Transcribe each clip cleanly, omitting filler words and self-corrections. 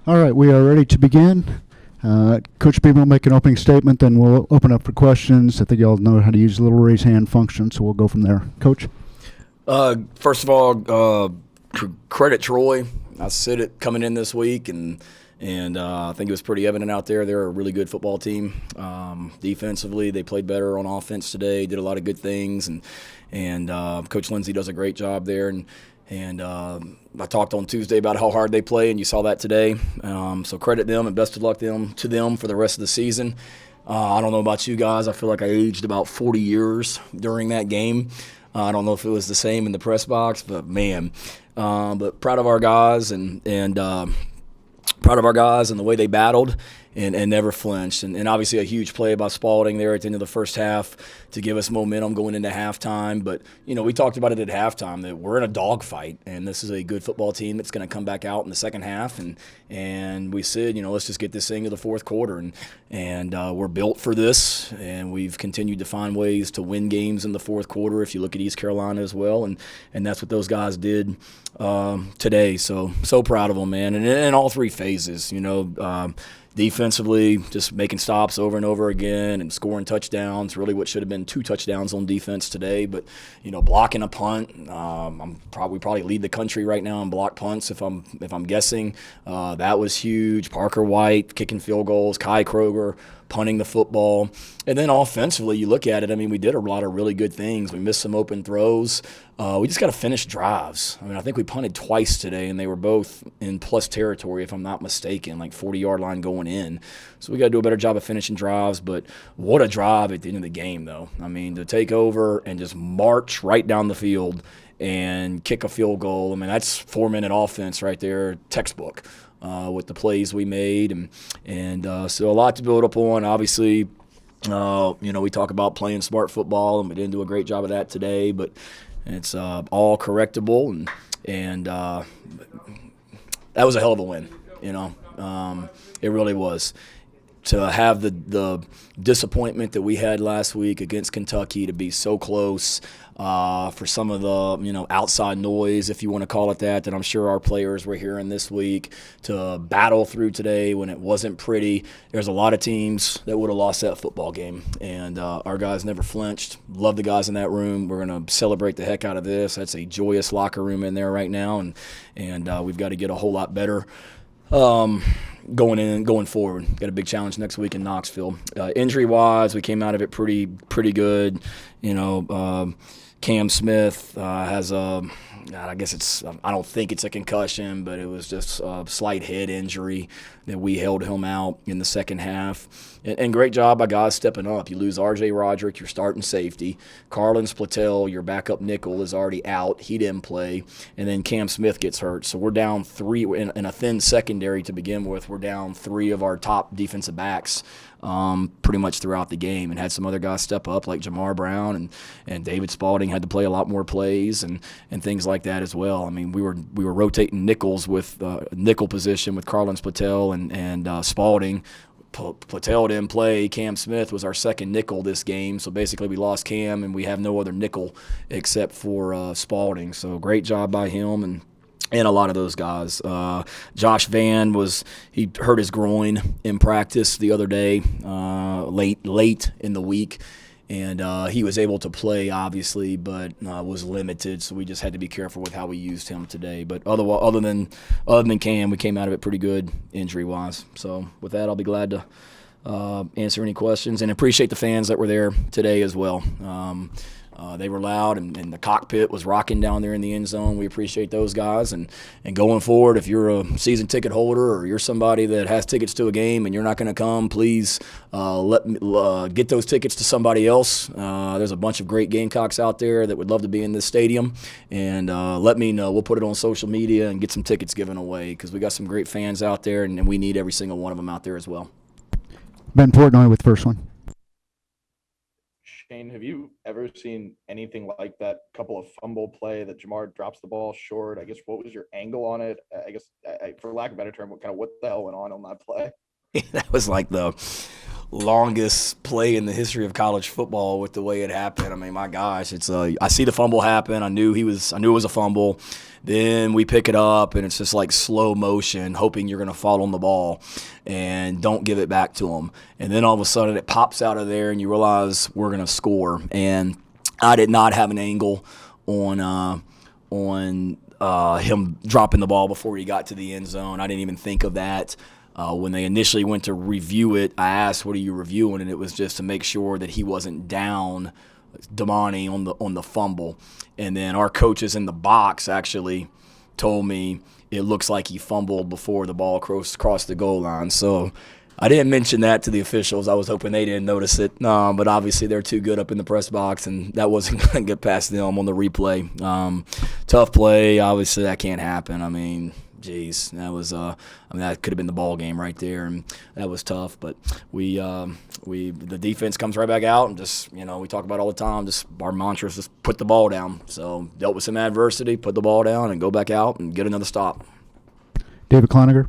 All right, we are ready to begin. Coach Beamer will make an opening statement, then we'll open up for questions. I think you all know how to use the little raise hand function, so we'll go from there. Coach? First of all, credit Troy. I said it coming in this week, and I think it was pretty evident out there. They're a really good football team. Defensively, they played better on offense today. Did a lot of good things, and Coach Lindsey does a great job there. And I talked on Tuesday about how hard they play, and you saw that today. So credit them and best of luck to them for the rest of the season. I don't know about you guys. I feel like I aged about 40 years during that game. I don't know if it was the same in the press box, but man, but proud of our guys and proud of our guys and the way they battled and never flinched. And obviously a huge play by Spalding there at the end of the first half to give us momentum going into halftime. But, we talked about it at halftime that we're in a dogfight, and this is a good football team that's going to come back out in the second half. And we said, let's just get this thing to the fourth quarter. And we're built for this, and we've continued to find ways to win games in the fourth quarter if you look at East Carolina as well. And that's what those guys did today. So proud of them, man. And in all three phases, defensively, just making stops over and over again and scoring touchdowns, really what should have been 2 touchdowns on defense today. But, blocking a punt, we probably lead the country right now in block punts if I'm guessing. That was huge. Parker White kicking field goals, Kai Kroger punting the football. And then offensively, you look at it, we did a lot of really good things. We missed some open throws. We just got to finish drives. I think we punted twice today, and they were both in plus territory, if I'm not mistaken, like 40-yard line going in. So we got to do a better job of finishing drives. But what a drive at the end of the game, though. To take over and just march right down the field and kick a field goal. That's 4-minute offense right there, textbook. With the plays we made, and so a lot to build up on. Obviously, we talk about playing smart football, and we didn't do a great job of that today, but it's all correctable, and that was a hell of a win. It really was. To have the disappointment that we had last week against Kentucky, to be so close, for some of the outside noise, if you want to call it that I'm sure our players were hearing this week, to battle through today when it wasn't pretty. There's a lot of teams that would have lost that football game, and our guys never flinched. Love the guys in that room. We're going to celebrate the heck out of this. That's a joyous locker room in there right now, and we've got to get a whole lot better. Going forward, got a big challenge next week in Knoxville. Injury-wise, we came out of it pretty good. Cam Smith has I don't think it's a concussion, but it was just a slight head injury that we held him out in the second half. And great job by guys stepping up. You lose R.J. Roderick, your starting safety. Carlin Splatel, your backup nickel, is already out. He didn't play. And then Cam Smith gets hurt. So we're down 3 in a thin secondary to begin with. We're down 3 of our top defensive backs pretty much throughout the game, and had some other guys step up like Jamar Brown and David Spalding had to play a lot more plays and things like that as well. We were rotating nickels with nickel position with Carlin Splatel and Spalding. Platel didn't play. Cam Smith was our second nickel this game, so basically we lost Cam and we have no other nickel except for Spalding. So great job by him and a lot of those guys. Josh Van he hurt his groin in practice the other day, late in the week, and he was able to play, obviously, but was limited. So we just had to be careful with how we used him today. But other than Cam, we came out of it pretty good injury-wise. So with that, I'll be glad to answer any questions, and appreciate the fans that were there today as well. They were loud, and the cockpit was rocking down there in the end zone. We appreciate those guys. And going forward, if you're a season ticket holder or you're somebody that has tickets to a game and you're not going to come, please get those tickets to somebody else. There's a bunch of great Gamecocks out there that would love to be in this stadium. And let me know. We'll put it on social media and get some tickets given away, because we got some great fans out there, and we need every single one of them out there as well. Ben Portnoy with first one. Shane, have you ever seen anything like that couple of fumble play that Jamar drops the ball short? I guess, what was your angle on it? I guess, for lack of a better term, what the hell went on that play? That was like the longest play in the history of college football with the way it happened. I mean, my gosh, it's I see the fumble happen. I knew it was a fumble. Then we pick it up, and it's just like slow motion, hoping you're going to fall on the ball and don't give it back to them. And then all of a sudden it pops out of there, and you realize we're going to score. And I did not have an angle on him dropping the ball before he got to the end zone. I didn't even think of that. When they initially went to review it, I asked, "What are you reviewing?" And it was just to make sure that he wasn't down Damani on the fumble. And then our coaches in the box actually told me it looks like he fumbled before the ball crossed the goal line. So I didn't mention that to the officials. I was hoping they didn't notice it. But obviously they're too good up in the press box, and that wasn't going to get past them on the replay. Tough play. Obviously that can't happen. I mean, geez, that was that could have been the ball game right there, and that was tough. But the defense comes right back out, and just, we talk about all the time, just our mantra is just put the ball down. So dealt with some adversity, put the ball down, and go back out and get another stop. David Cloninger.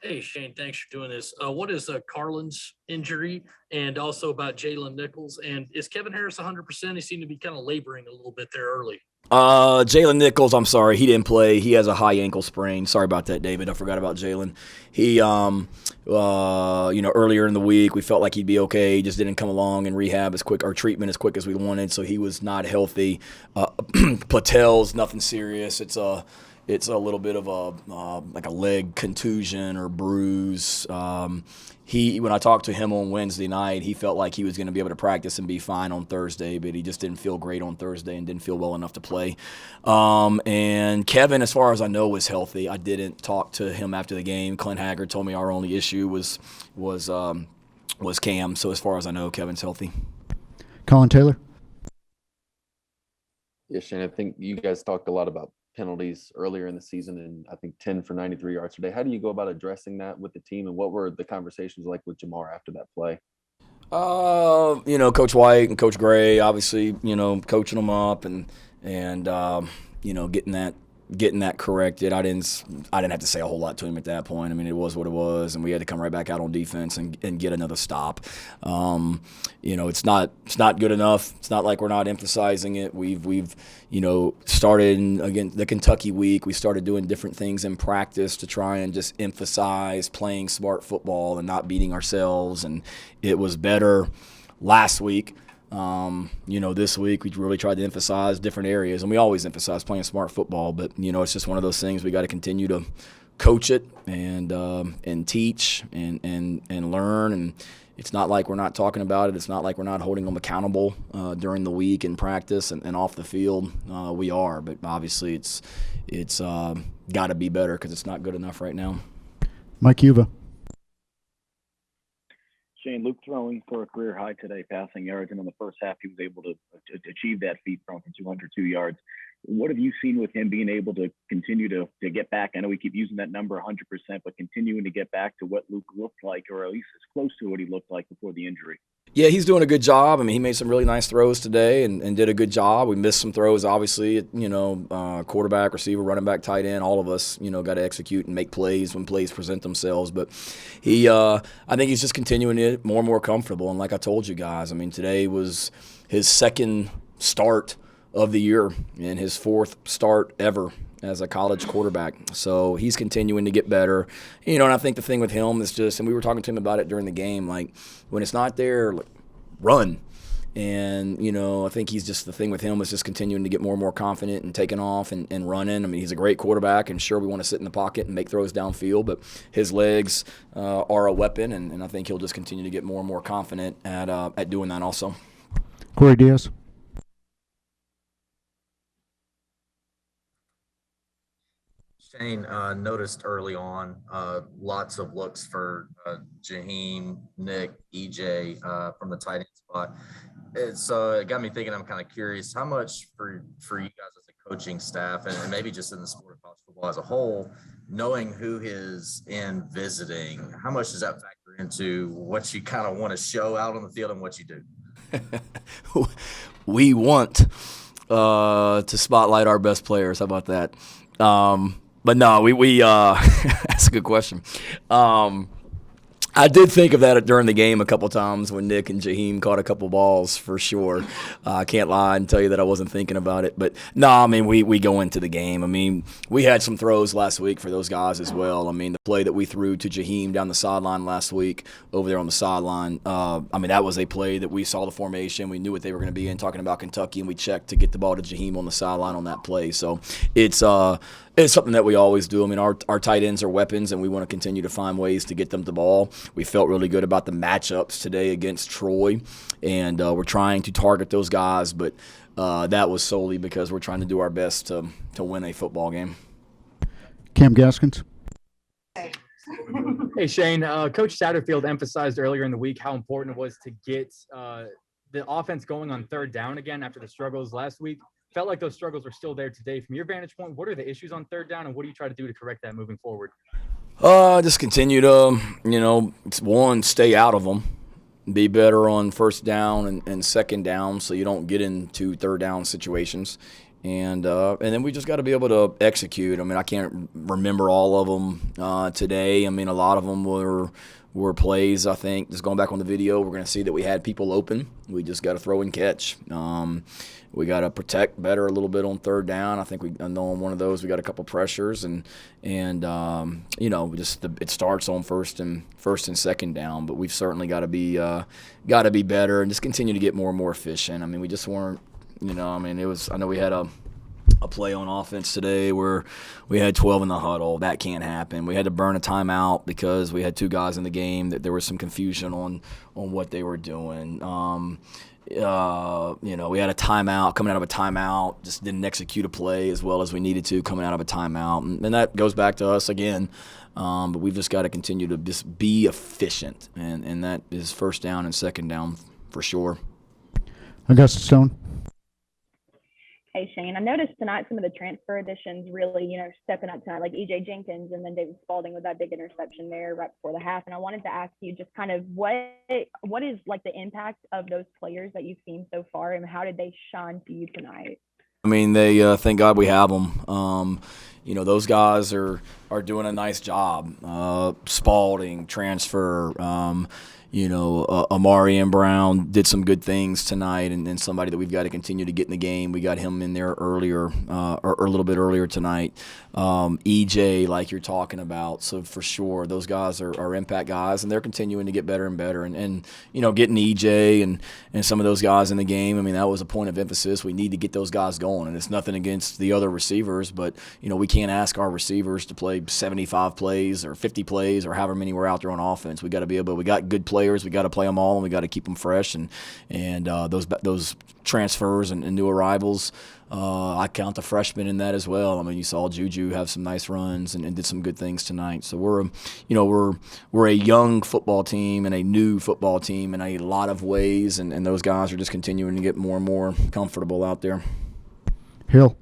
Hey, Shane, thanks for doing this. What is Carlin's injury, and also about Jalen Nichols? And is Kevin Harris 100%? He seemed to be kind of laboring a little bit there early. Jalen Nichols, I'm sorry, he didn't play. He has a high ankle sprain. Sorry about that, David. I forgot about Jalen. He, earlier in the week, we felt like he'd be okay. He just didn't come along in rehab as quick, or treatment as quick as we wanted, so he was not healthy. Platel's nothing serious. It's a little bit of like a leg contusion or bruise. When I talked to him on Wednesday night, he felt like he was going to be able to practice and be fine on Thursday, but he just didn't feel great on Thursday and didn't feel well enough to play. And Kevin, as far as I know, was healthy. I didn't talk to him after the game. Clint Haggard told me our only issue was Cam. So as far as I know, Kevin's healthy. Colin Taylor. Yeah, Shane, I think you guys talked a lot about penalties earlier in the season, and I think 10 for 93 yards today. How do you go about addressing that with the team, and what were the conversations like with Jamar after that play? Coach White and Coach Gray, obviously, coaching them up and getting that corrected. I didn't have to say a whole lot to him at that point. I mean, it was what it was, and we had to come right back out on defense and get another stop. It's not good enough. It's not like we're not emphasizing it. We've started again the Kentucky week. We started doing different things in practice to try and just emphasize playing smart football and not beating ourselves. And it was better last week. This week we really tried to emphasize different areas, and we always emphasize playing smart football, but it's just one of those things we got to continue to coach it and teach and learn. And it's not like we're not talking about it. It's not like we're not holding them accountable during the week in practice and off the field. We are, but obviously it's got to be better because it's not good enough right now. Mike Uva. Shane, Luke throwing for a career high today, passing yards, and in the first half he was able to achieve that feat from 202 yards. What have you seen with him being able to continue to get back? I know we keep using that number 100%, but continuing to get back to what Luke looked like, or at least as close to what he looked like before the injury. Yeah, he's doing a good job. I mean, he made some really nice throws today and did a good job. We missed some throws, obviously. Quarterback, receiver, running back, tight end, all of us, got to execute and make plays when plays present themselves. But I think he's just continuing it more and more comfortable. And like I told you guys, I mean, today was his second start of the year and his fourth start ever as a college quarterback. So he's continuing to get better. And I think the thing with him is just, and we were talking to him about it during the game, like when it's not there, like, run. And, I think he's just, the thing with him is just continuing to get more and more confident and taking off and running. I mean, he's a great quarterback, and sure, we want to sit in the pocket and make throws downfield, but his legs are a weapon, and I think he'll just continue to get more and more confident at doing that also. Corey Diaz. Shane, noticed early on lots of looks for Jaheim, Nick, EJ from the tight end spot. It got me thinking. I'm kind of curious how much for you guys as a coaching staff and maybe just in the sport of college football as a whole, knowing who is in visiting, how much does that factor into what you kind of want to show out on the field and what you do? We want to spotlight our best players. How about that? But no, we that's a good question. I did think of that during the game a couple times when Nick and Jaheim caught a couple balls for sure. I can't lie and tell you that I wasn't thinking about it. But, no, I mean, we go into the game. I mean, we had some throws last week for those guys as well. I mean, the play that we threw to Jaheim down the sideline last week over there on the sideline, I mean, that was a play that we saw the formation. We knew what they were going to be in, talking about Kentucky, and we checked to get the ball to Jaheim on the sideline on that play. So it's something that we always do. I mean, our tight ends are weapons, and we want to continue to find ways to get them the ball. We felt really good about the matchups today against Troy, and we're trying to target those guys, but that was solely because we're trying to do our best to win a football game. Cam Gaskins. Hey, Shane. Coach Satterfield emphasized earlier in the week how important it was to get the offense going on third down again after the struggles last week. Felt like those struggles were still there today. From your vantage point, what are the issues on third down, and what do you try to do to correct that moving forward? Just continue to, stay out of them. Be better on first down and second down so you don't get into third down situations. And then we just got to be able to execute. I mean, I can't remember all of them today. I mean, a lot of them were plays, I think. Just going back on the video, we're going to see that we had people open. We just got to throw and catch. We got to protect better a little bit on third down. I think I know on one of those we got a couple pressures, and it starts on first and second down. But we've certainly got to be better and just continue to get more and more efficient. I mean, we just weren't. I know we had a play on offense today where we had 12 in the huddle. That can't happen. We had to burn a timeout because we had two guys in the game that there was some confusion on what they were doing. We had a timeout, coming out of a timeout, just didn't execute a play as well as we needed to coming out of a timeout. And that goes back to us again. But we've just got to continue to just be efficient, and that is first down and second down for sure. Augusta Stone. Hey, Shane, I noticed tonight some of the transfer additions really, stepping up tonight, like E.J. Jenkins and then David Spalding with that big interception there right before the half. And I wanted to ask you just kind of what is like the impact of those players that you've seen so far, and how did they shine for you tonight? I mean, they thank God we have them. Those guys are doing a nice job. Spalding, transfer, Amari and Brown did some good things tonight, and somebody that we've got to continue to get in the game. We got him in there earlier, or a little bit earlier tonight. EJ, like you're talking about, so for sure those guys are impact guys, and they're continuing to get better and better. And getting EJ and some of those guys in the game, I mean, that was a point of emphasis. We need to get those guys going, and it's nothing against the other receivers, but we can't ask our receivers to play 75 plays or 50 plays or however many we're out there on offense. We got to be able. We got good players. We got to play them all, and we got to keep them fresh. And those transfers and new arrivals, I count the freshmen in that as well. I mean, you saw Juju have some nice runs and did some good things tonight. So we're a young football team and a new football team in a lot of ways, and those guys are just continuing to get more and more comfortable out there. Hill.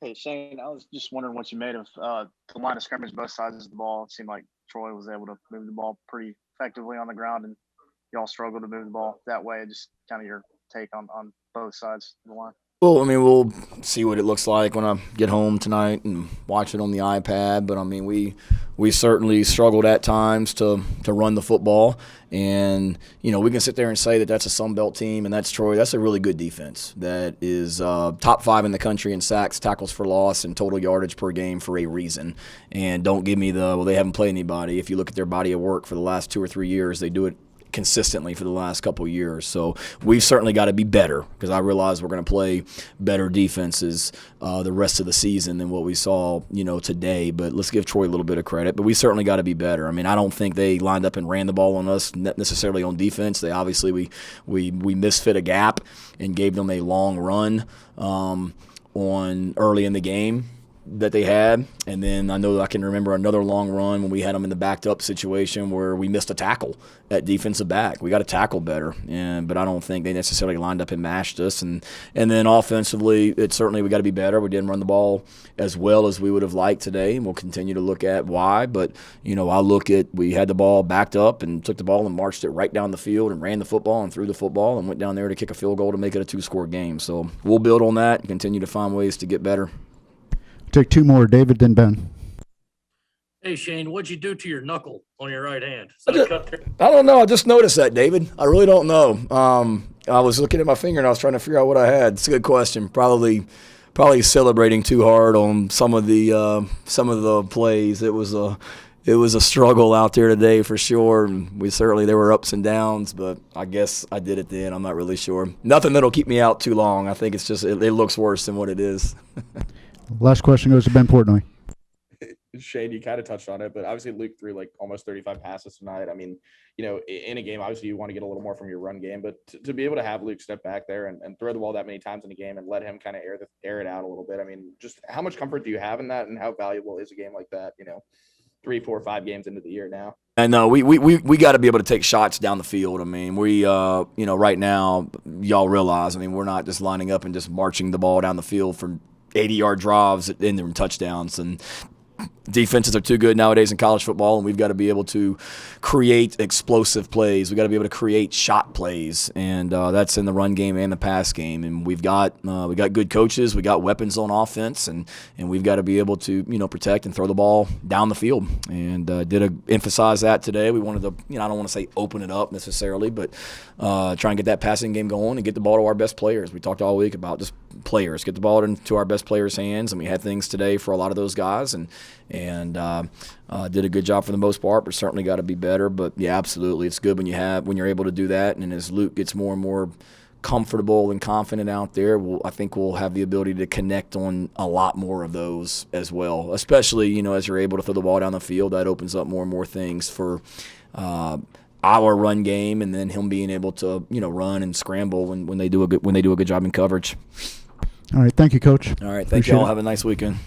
Hey, Shane, I was just wondering what you made of the line of scrimmage, both sides of the ball. It seemed like Troy was able to move the ball pretty effectively on the ground, and y'all struggled to move the ball that way. Just kind of your take on both sides of the line. Well, I mean, we'll see what it looks like when I get home tonight and watch it on the iPad. But, I mean, we certainly struggled at times to run the football. And, we can sit there and say that that's a Sun Belt team, and that's Troy. That's a really good defense that is top 5 in the country in sacks, tackles for loss, and total yardage per game for a reason. And don't give me they haven't played anybody. If you look at their body of work for the last 2 or 3 years, they do it consistently for the last couple of years. So we've certainly got to be better, because I realize we're going to play better defenses the rest of the season than what we saw, today. But let's give Troy a little bit of credit. But we certainly got to be better. I mean, I don't think they lined up and ran the ball on us necessarily on defense. They obviously we misfit a gap and gave them a long run on early in the game that they had. And then I can remember another long run when we had them in the backed up situation where we missed a tackle at defensive back. We got to tackle better, but I don't think they necessarily lined up and mashed us. And then offensively, we got to be better. We didn't run the ball as well as we would have liked today, and we'll continue to look at why. But we had the ball backed up and took the ball and marched it right down the field and ran the football and threw the football and went down there to kick a field goal to make it a 2-score game. So we'll build on that and continue to find ways to get better. Take 2 more. David, then Ben. Hey, Shane, what'd you do to your knuckle on your right hand? Is I that a just- cut there? I don't know. I just noticed that, David. I really don't know. I was looking at my finger and I was trying to figure out what I had. It's a good question. Probably celebrating too hard on some of the plays. It was a struggle out there today for sure. And there were ups and downs, but I guess I did it then. I'm not really sure. Nothing that'll keep me out too long. I think it's just it looks worse than what it is. Last question goes to Ben Portnoy. Shane, you kind of touched on it, but obviously Luke threw like almost 35 passes tonight. I mean, in a game, obviously you want to get a little more from your run game, but to be able to have Luke step back there and throw the ball that many times in a game and let him kind of air it out a little bit. I mean, just how much comfort do you have in that, and how valuable is a game like that? 3, 4, 5 games into the year now. And no, we got to be able to take shots down the field. I mean, right now, y'all realize, I mean, we're not just lining up and just marching the ball down the field for 80-yard drives and touchdowns. And defenses are too good nowadays in college football, and we've got to be able to create explosive plays. We've got to be able to create shot plays, and that's in the run game and the pass game. And we got good coaches, we got weapons on offense, and we've got to be able to protect and throw the ball down the field. And emphasize that today. We wanted to I don't want to say open it up necessarily, but try and get that passing game going and get the ball to our best players. We talked all week about just players, get the ball into our best players' hands, and we had things today for a lot of those guys, and did a good job for the most part, but certainly got to be better. But yeah, absolutely, it's good when you're able to do that. And as Luke gets more and more comfortable and confident out there, I think we'll have the ability to connect on a lot more of those as well. Especially as you're able to throw the ball down the field, that opens up more and more things for our run game, and then him being able to run and scramble when they do a good job in coverage. All right. Thank you, Coach. All right, thank Appreciate y'all. it. Have a nice weekend.